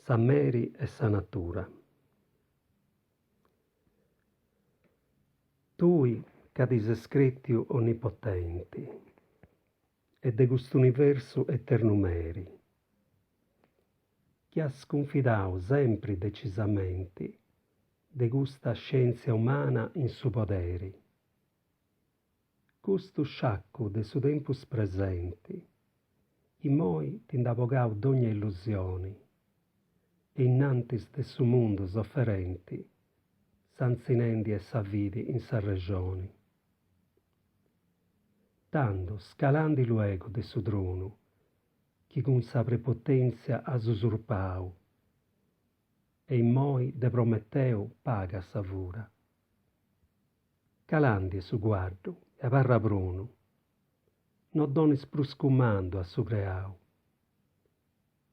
sa meri e sa natura. Tui ca dis scritiu onnipotenti, e de cust'universu eternu meri, chi has confidau sempre decisamente de custa scienzia umana in su poderi. Custu sciaccu de su tempus presenti, imoi t'indabogau d'ogni illusioni, e innantis de su mundu sofferenti, s'anzinendi e s'avvidi in sa regioni. Tanto scalandi luego de su tronu, chi cun sa prepotenzia has usurpau, e immoi de Prometeu paga sa fura. Calandi su guardu e parra prunu, non donis prus cummandu a su creau,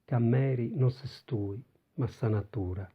ca meri non s'estui, ma sa natura.